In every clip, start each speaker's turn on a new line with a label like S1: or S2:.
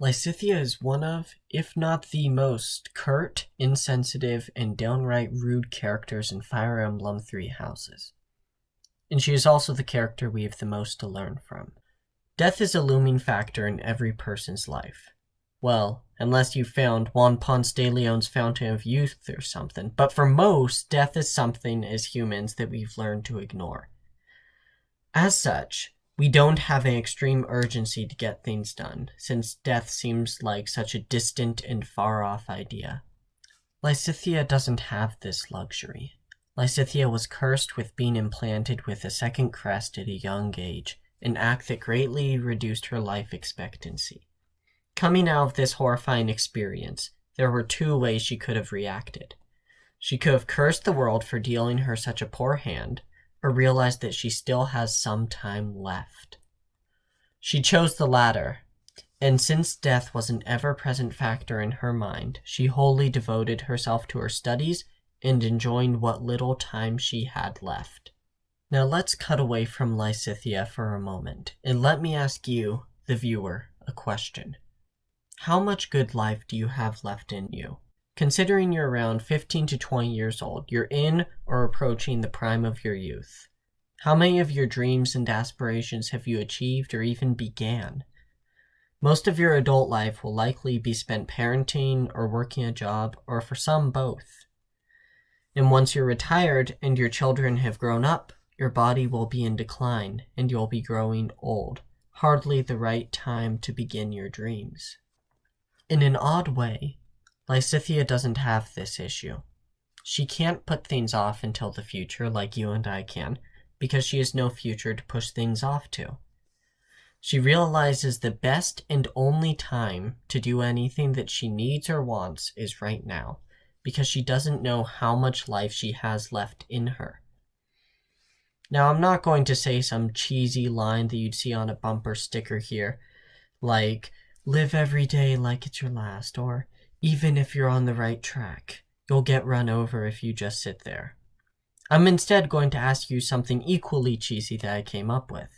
S1: Lysithea is one of, if not the most, curt, insensitive, and downright rude characters in Fire Emblem Three Houses. And she is also the character we have the most to learn from. Death is a looming factor in every person's life. Well, unless you found Juan Ponce de Leon's Fountain of Youth or something, but for most, death is something as humans that we've learned to ignore. As such, we don't have an extreme urgency to get things done, since death seems like such a distant and far-off idea. Lysithea doesn't have this luxury. Lysithea was cursed with being implanted with a second crest at a young age, an act that greatly reduced her life expectancy. Coming out of this horrifying experience, there were two ways she could have reacted. She could have cursed the world for dealing her such a poor hand, or realized that she still has some time left. She chose the latter, and since death was an ever-present factor in her mind, she wholly devoted herself to her studies and enjoying what little time she had left. Now let's cut away from Lysithea for a moment, and let me ask you, the viewer, a question. How much good life do you have left in you? Considering you're around 15 to 20 years old, you're in or approaching the prime of your youth. How many of your dreams and aspirations have you achieved or even began? Most of your adult life will likely be spent parenting or working a job, or for some, both. And once you're retired and your children have grown up, your body will be in decline and you'll be growing old. Hardly the right time to begin your dreams. In an odd way, Lysithea doesn't have this issue. She can't put things off until the future like you and I can, because she has no future to push things off to. She realizes the best and only time to do anything that she needs or wants is right now, because she doesn't know how much life she has left in her. Now, I'm not going to say some cheesy line that you'd see on a bumper sticker here, like, live every day like it's your last, or even if you're on the right track, you'll get run over if you just sit there. I'm instead going to ask you something equally cheesy that I came up with.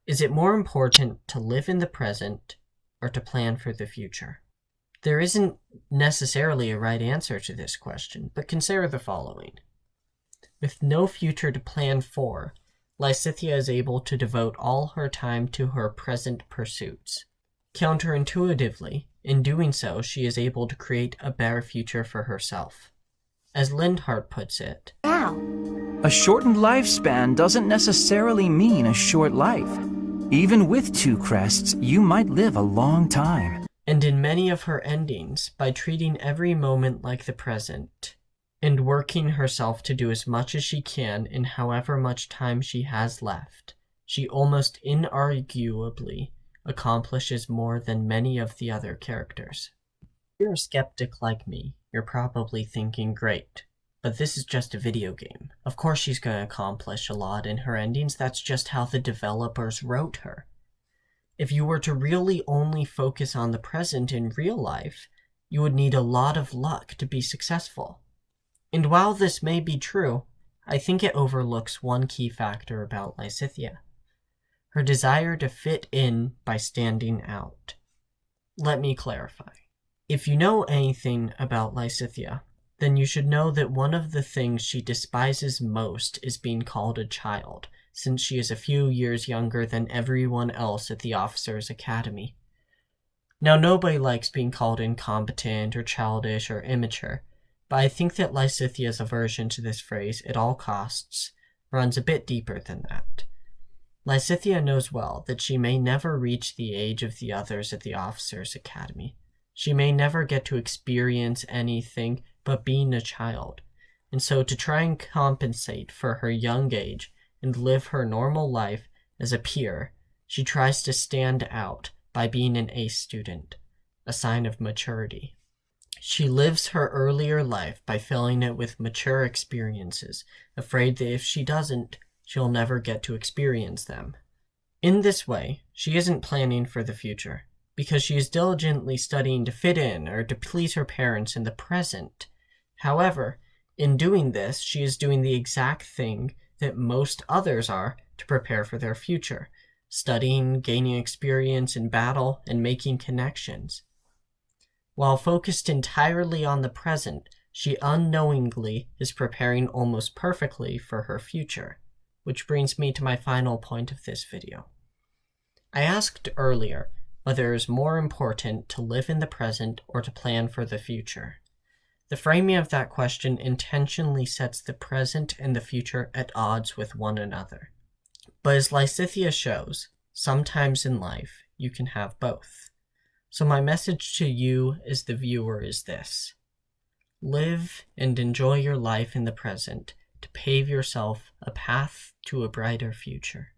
S1: Is it more important to live in the present or to plan for the future? There isn't necessarily a right answer to this question, but consider the following. With no future to plan for, Lysithea is able to devote all her time to her present pursuits. Counterintuitively, in doing so, she is able to create a better future for herself. As Lindhart puts it,
S2: a shortened lifespan doesn't necessarily mean a short life. Even with two crests, you might live a long time.
S1: And in many of her endings, by treating every moment like the present, and working herself to do as much as she can in however much time she has left, she almost inarguably accomplishes more than many of the other characters. If you're a skeptic like me, you're probably thinking, great, but this is just a video game. Of course she's going to accomplish a lot in her endings, that's just how the developers wrote her. If you were to really only focus on the present in real life, you would need a lot of luck to be successful. And while this may be true, I think it overlooks one key factor about Lysithea. Her desire to fit in by standing out. Let me clarify. If you know anything about Lysithea, then you should know that one of the things she despises most is being called a child, since she is a few years younger than everyone else at the Officers' Academy. Now, nobody likes being called incompetent or childish or immature, but I think that Lysithea's aversion to this phrase, at all costs, runs a bit deeper than that. Lysithea knows well that she may never reach the age of the others at the Officers' Academy. She may never get to experience anything but being a child, and so to try and compensate for her young age and live her normal life as a peer, she tries to stand out by being an A student, a sign of maturity. She lives her earlier life by filling it with mature experiences, afraid that if she doesn't, she'll never get to experience them. In this way, she isn't planning for the future, because she is diligently studying to fit in or to please her parents in the present. However, in doing this, she is doing the exact thing that most others are to prepare for their future, studying, gaining experience in battle, and making connections. While focused entirely on the present, she unknowingly is preparing almost perfectly for her future, which brings me to my final point of this video. I asked earlier whether it is more important to live in the present or to plan for the future. The framing of that question intentionally sets the present and the future at odds with one another. But as Lysithea shows, sometimes in life you can have both. So my message to you as the viewer is this: live and enjoy your life in the present to pave yourself a path to a brighter future.